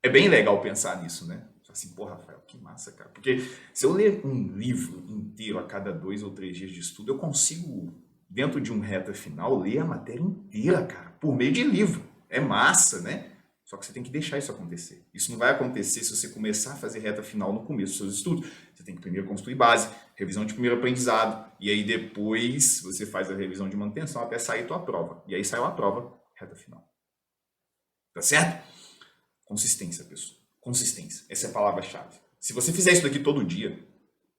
é bem legal pensar nisso, né? Assim, porra, Rafael, que massa, cara. Porque se eu ler um livro inteiro a cada 2 ou 3 dias de estudo, eu consigo, dentro de um reta final, ler a matéria inteira, cara, por meio de livro. É massa, né? Só que você tem que deixar isso acontecer. Isso não vai acontecer se você começar a fazer reta final no começo dos seus estudos. Você tem que primeiro construir base, revisão de primeiro aprendizado, e aí depois você faz a revisão de manutenção até sair a tua prova. E aí saiu a prova, reta final. Tá certo? Consistência, pessoal. Consistência. Essa é a palavra-chave. Se você fizer isso daqui todo dia,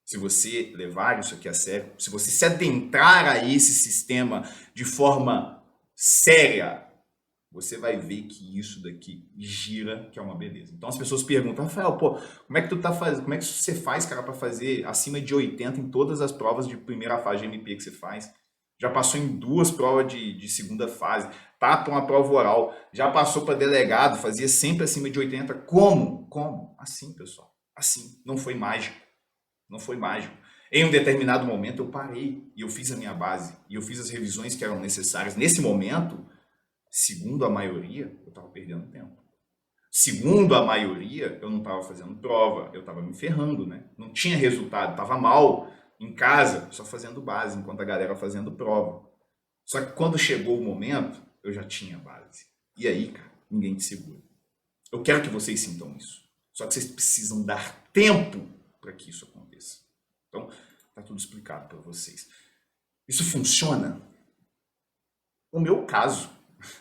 se você levar isso aqui a sério, se você se adentrar a esse sistema de forma séria, você vai ver que isso daqui gira, que é uma beleza. Então as pessoas perguntam, Rafael, pô, como é que tu tá fazendo? Como é que você faz, cara, para fazer acima de 80 em todas as provas de primeira fase de MP que você faz? Já passou em 2 provas de segunda fase, tá para uma prova oral, já passou para delegado, fazia sempre acima de 80. Como? Assim, pessoal. Assim. Não foi mágico. Em um determinado momento eu parei e eu fiz a minha base e eu fiz as revisões que eram necessárias. Nesse momento, segundo a maioria, eu estava perdendo tempo. Segundo a maioria, eu não estava fazendo prova, eu estava me ferrando, né? Não tinha resultado, estava mal em casa, só fazendo base, enquanto a galera fazendo prova. Só que quando chegou o momento, eu já tinha base. E aí, cara, ninguém te segura. Eu quero que vocês sintam isso. Só que vocês precisam dar tempo para que isso aconteça. Então, tá tudo explicado para vocês. Isso funciona? No meu caso,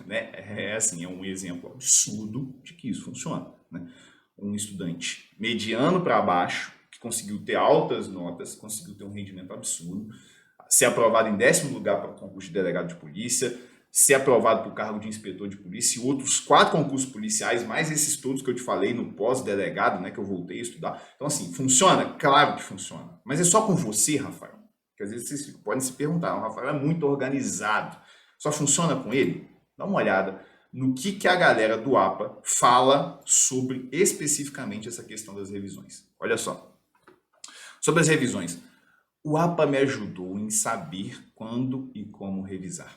né, é um exemplo absurdo de que isso funciona. Né? Um estudante mediano para baixo, que conseguiu ter altas notas, conseguiu ter um rendimento absurdo, ser aprovado em 10º lugar para o concurso de delegado de polícia, ser aprovado para o cargo de inspetor de polícia e outros 4 concursos policiais, mais esses todos que eu te falei no pós-delegado, né, que eu voltei a estudar. Então, assim, funciona? Claro que funciona. Mas é só com você, Rafael? Porque às vezes vocês podem se perguntar, o Rafael é muito organizado. Só funciona com ele? Dá uma olhada no que a galera do APA fala sobre especificamente essa questão das revisões. Olha só. Sobre as revisões. O APA me ajudou em saber quando e como revisar.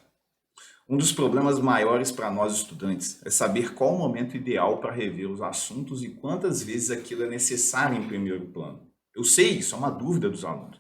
Um dos problemas maiores para nós estudantes é saber qual o momento ideal para rever os assuntos e quantas vezes aquilo é necessário em primeiro plano. Eu sei, isso é uma dúvida dos alunos.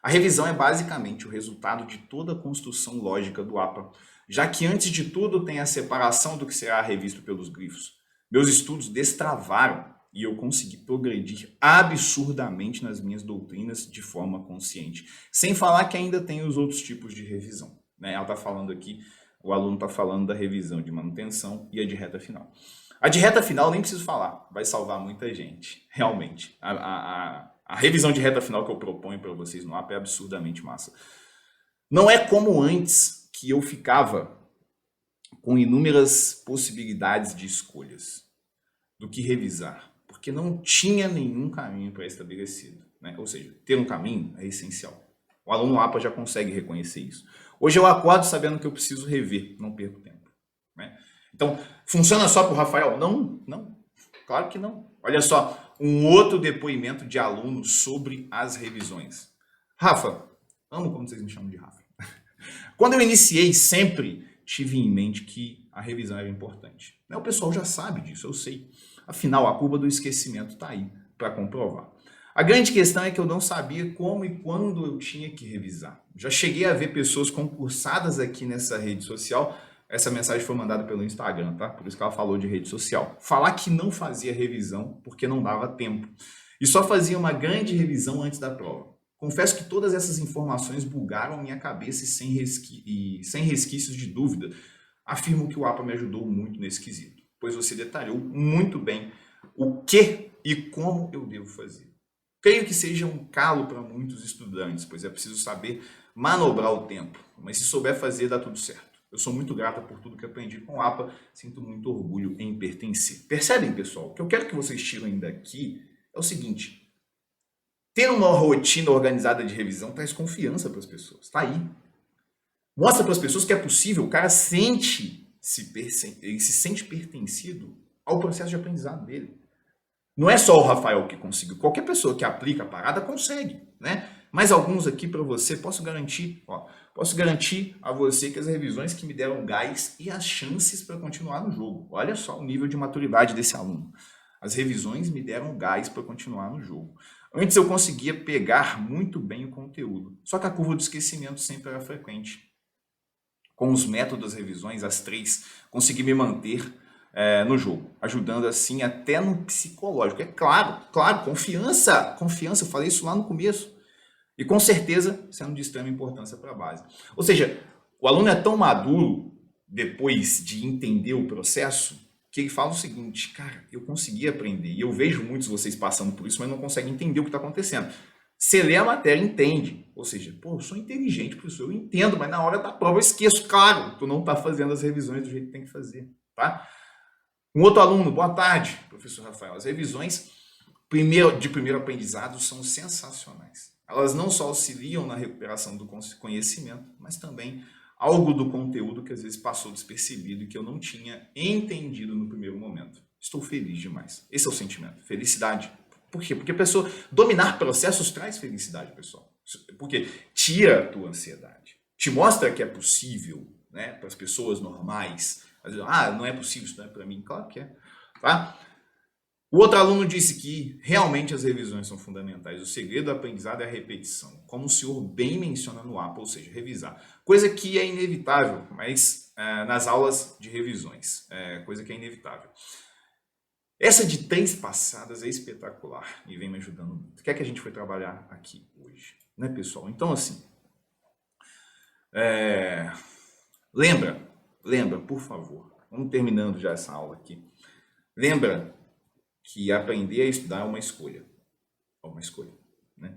A revisão é basicamente o resultado de toda a construção lógica do APA, já que antes de tudo tem a separação do que será revisto pelos grifos. Meus estudos destravaram e eu consegui progredir absurdamente nas minhas doutrinas de forma consciente, sem falar que ainda tem os outros tipos de revisão. Ela está falando aqui, o aluno está falando da revisão de manutenção e a de reta final. A de reta final nem preciso falar, vai salvar muita gente, realmente. A revisão de reta final que eu proponho para vocês no APA é absurdamente massa. Não é como antes, que eu ficava com inúmeras possibilidades de escolhas do que revisar, porque não tinha nenhum caminho pré-estabelecido, né? Ou seja, ter um caminho é essencial. O aluno APA já consegue reconhecer isso. Hoje eu acordo sabendo que eu preciso rever, não perco tempo, né? Então, funciona só para o Rafael? Não, não, claro que não. Olha só, um outro depoimento de alunos sobre as revisões. Rafa, amo como vocês me chamam de Rafa. Quando eu iniciei, sempre tive em mente que a revisão era importante. O pessoal já sabe disso, eu sei. Afinal, a curva do esquecimento está aí para comprovar. A grande questão é que eu não sabia como e quando eu tinha que revisar. Já cheguei a ver pessoas concursadas aqui nessa rede social. Essa mensagem foi mandada pelo Instagram, tá? Por isso que ela falou de rede social. Falar que não fazia revisão porque não dava tempo. E só fazia uma grande revisão antes da prova. Confesso que todas essas informações bugaram minha cabeça e sem resquícios de dúvida, afirmo que o APA me ajudou muito nesse quesito, pois você detalhou muito bem o que e como eu devo fazer. Creio que seja um calo para muitos estudantes, pois é preciso saber manobrar o tempo, mas se souber fazer, dá tudo certo. Eu sou muito grata por tudo que aprendi com o APA, sinto muito orgulho em pertencer. Percebem, pessoal? O que eu quero que vocês tirem daqui é o seguinte: ter uma rotina organizada de revisão traz confiança para as pessoas. Está aí. Mostra para as pessoas que é possível. O cara ele se sente pertencido ao processo de aprendizado dele. Não é só o Rafael que conseguiu. Qualquer pessoa que aplica a parada consegue, né? Mas alguns aqui para você, posso garantir a você que as revisões que me deram gás e as chances para continuar no jogo. Olha só o nível de maturidade desse aluno. As revisões me deram gás para continuar no jogo. Antes eu conseguia pegar muito bem o conteúdo, só que a curva do esquecimento sempre era frequente. Com os métodos das revisões, as 3, consegui me manter no jogo, ajudando assim até no psicológico. É claro, confiança, eu falei isso lá no começo. E com certeza sendo de extrema importância para a base. Ou seja, o aluno é tão maduro depois de entender o processo, que ele fala o seguinte: cara, eu consegui aprender, e eu vejo muitos de vocês passando por isso, mas não conseguem entender o que está acontecendo. Você lê a matéria, entende. Ou seja, eu sou inteligente, professor, eu entendo, mas na hora da prova eu esqueço. Claro, tu não está fazendo as revisões do jeito que tem que fazer, tá? Um outro aluno: boa tarde, professor Rafael. As revisões de primeiro aprendizado são sensacionais. Elas não só auxiliam na recuperação do conhecimento, mas também algo do conteúdo que às vezes passou despercebido e que eu não tinha entendido no primeiro momento. Estou feliz demais. Esse é o sentimento, felicidade. Por quê? Porque a pessoa dominar processos traz felicidade, pessoal. Porque tira a tua ansiedade. Te mostra que é possível, né, para as pessoas normais. Não é possível, isso não é para mim. Claro que é. Tá? O outro aluno disse que realmente as revisões são fundamentais. O segredo do aprendizado é a repetição, como o senhor bem menciona no APA, ou seja, revisar. Coisa que é inevitável, mas nas aulas de revisões, coisa que é inevitável. Essa de 3 passadas é espetacular e vem me ajudando muito. O que é que a gente foi trabalhar aqui hoje, né, pessoal? Então, assim, lembra, por favor, vamos terminando já essa aula aqui. Lembra que aprender a estudar é uma escolha, né?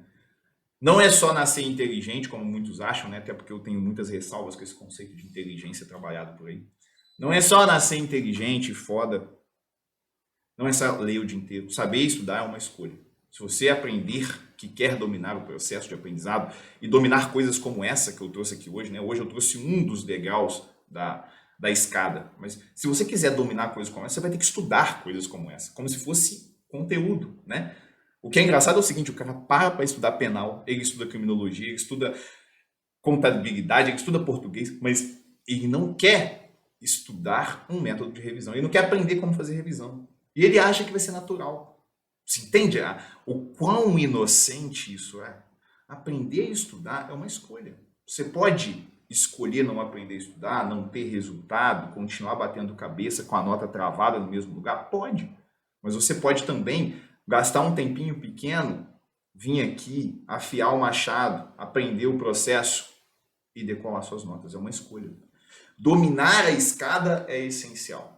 Não é só nascer inteligente, como muitos acham, né? Até porque eu tenho muitas ressalvas com esse conceito de inteligência trabalhado por aí. Não é só nascer inteligente e foda. Não é só ler o dia inteiro. Saber estudar é uma escolha. Se você aprender que quer dominar o processo de aprendizado e dominar coisas como essa que eu trouxe aqui hoje, né? Hoje eu trouxe um dos degraus da escada. Mas se você quiser dominar coisas como essa, você vai ter que estudar coisas como essa, como se fosse conteúdo, né? O que é engraçado é o seguinte, o cara para estudar penal, ele estuda criminologia, ele estuda contabilidade, ele estuda português, mas ele não quer estudar um método de revisão, ele não quer aprender como fazer revisão. E ele acha que vai ser natural. Você entende o quão inocente isso é? Aprender a estudar é uma escolha. Você pode escolher não aprender a estudar, não ter resultado, continuar batendo cabeça com a nota travada no mesmo lugar? Pode. Mas você pode também gastar um tempinho pequeno, vir aqui, afiar o machado, aprender o processo e decolar suas notas. É uma escolha. Dominar a escada é essencial.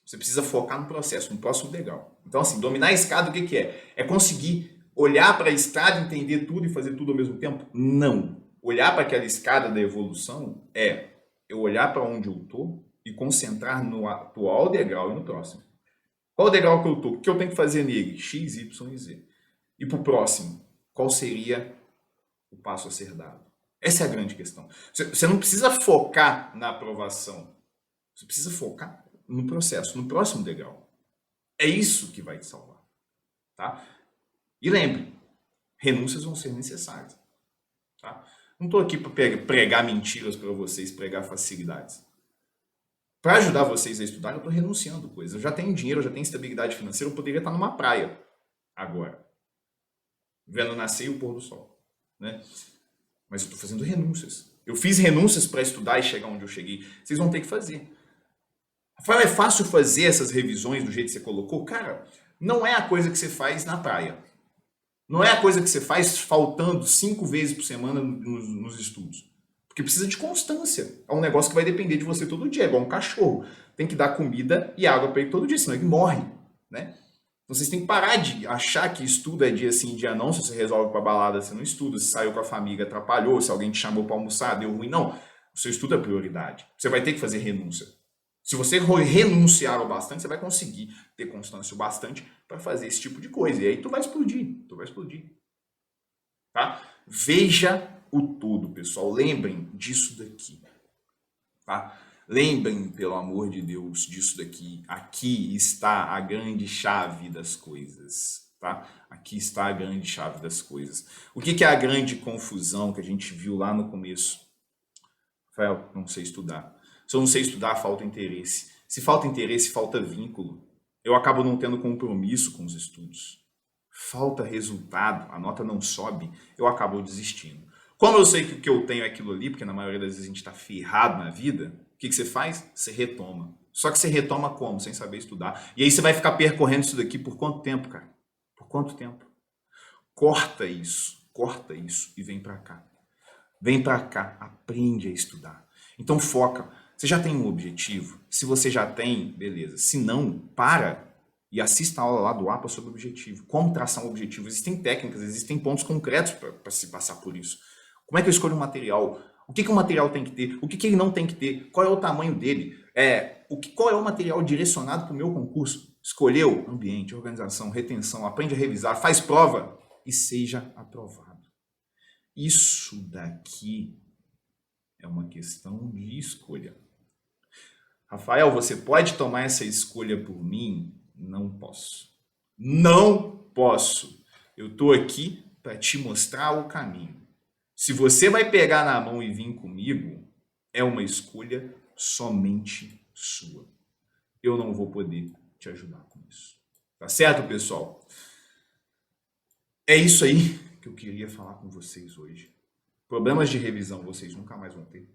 Você precisa focar no processo, no próximo degrau. Então, assim, dominar a escada, o que é? É conseguir olhar para a escada, entender tudo e fazer tudo ao mesmo tempo? Não. Olhar para aquela escada da evolução é eu olhar para onde eu estou e concentrar no atual degrau e no próximo. Qual o degrau que eu estou? O que eu tenho que fazer nele? X, Y e Z. E para o próximo, qual seria o passo a ser dado? Essa é a grande questão. Você não precisa focar na aprovação. Você precisa focar no processo, no próximo degrau. É isso que vai te salvar. Tá? E lembre, renúncias vão ser necessárias. Tá? Não estou aqui para pregar mentiras para vocês, pregar facilidades. Para ajudar vocês a estudar, eu estou renunciando coisas. Eu já tenho dinheiro, eu já tenho estabilidade financeira, eu poderia estar numa praia agora, vendo nascer o pôr do sol. Né? Mas eu estou fazendo renúncias. Eu fiz renúncias para estudar e chegar onde eu cheguei. Vocês vão ter que fazer. Rafael, é fácil fazer essas revisões do jeito que você colocou? Cara, não é a coisa que você faz na praia. Não é a coisa que você faz faltando 5 vezes por semana nos estudos. Porque precisa de constância. É um negócio que vai depender de você todo dia, é igual um cachorro. Tem que dar comida e água para ele todo dia, senão ele morre. Né? Então vocês têm que parar de achar que estudo é dia sim, dia não. Se você resolve para balada, você não estuda. Se saiu com a família, atrapalhou. Se alguém te chamou para almoçar, deu ruim. Não. O seu estudo é prioridade. Você vai ter que fazer renúncia. Se você renunciar o bastante, você vai conseguir ter constância o bastante para fazer esse tipo de coisa. E aí tu vai explodir. Tu vai explodir. Tá? Veja o todo, pessoal. Lembrem disso daqui. Tá? Lembrem, pelo amor de Deus, disso daqui. Aqui está a grande chave das coisas. Tá? Aqui está a grande chave das coisas. O que é a grande confusão que a gente viu lá no começo? Rafael, não sei estudar. Se eu não sei estudar, falta interesse. Se falta interesse, falta vínculo. Eu acabo não tendo compromisso com os estudos. Falta resultado, a nota não sobe, eu acabo desistindo. Como eu sei que o que eu tenho é aquilo ali, porque na maioria das vezes a gente está ferrado na vida, o que você faz? Você retoma. Só que você retoma como? Sem saber estudar. E aí você vai ficar percorrendo isso daqui por quanto tempo, cara? Por quanto tempo? Corta isso e vem para cá. Vem para cá, aprende a estudar. Então foca. Você já tem um objetivo? Se você já tem, beleza. Se não, para e assista a aula lá do APA sobre objetivo. Como traçar um objetivo? Existem técnicas, existem pontos concretos para se passar por isso. Como é que eu escolho um material? O que o material tem que ter? O que ele não tem que ter? Qual é o tamanho dele? Qual é o material direcionado para o meu concurso? Escolheu ambiente, organização, retenção, aprende a revisar, faz prova e seja aprovado. Isso daqui é uma questão de escolha. Rafael, você pode tomar essa escolha por mim? Não posso. Não posso. Eu estou aqui para te mostrar o caminho. Se você vai pegar na mão e vir comigo, é uma escolha somente sua. Eu não vou poder te ajudar com isso. Tá certo, pessoal? É isso aí que eu queria falar com vocês hoje. Problemas de revisão vocês nunca mais vão ter.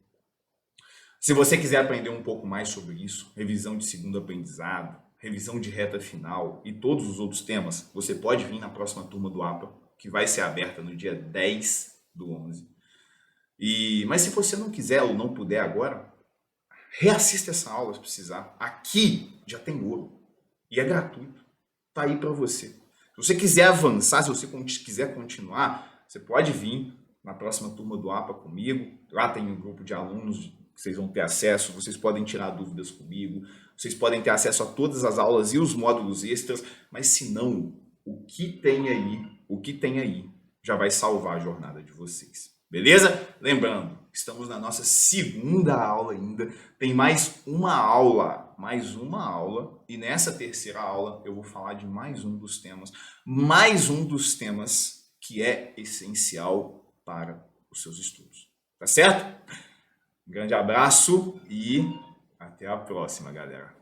Se você quiser aprender um pouco mais sobre isso, revisão de segundo aprendizado, revisão de reta final e todos os outros temas, você pode vir na próxima turma do APA, que vai ser aberta no dia 10/11. Mas se você não quiser ou não puder agora, reassista essa aula se precisar. Aqui já tem ouro e é gratuito. Tá aí para você. Se você quiser avançar, se você quiser continuar, você pode vir na próxima turma do APA comigo. Lá tem um grupo de alunos que vocês vão ter acesso, vocês podem tirar dúvidas comigo, vocês podem ter acesso a todas as aulas e os módulos extras, mas se não, o que tem aí já vai salvar a jornada de vocês. Beleza? Lembrando, estamos na nossa segunda aula ainda, tem mais uma aula, e nessa terceira aula eu vou falar de mais um dos temas que é essencial para os seus estudos. Tá certo? Um grande abraço e até a próxima, galera.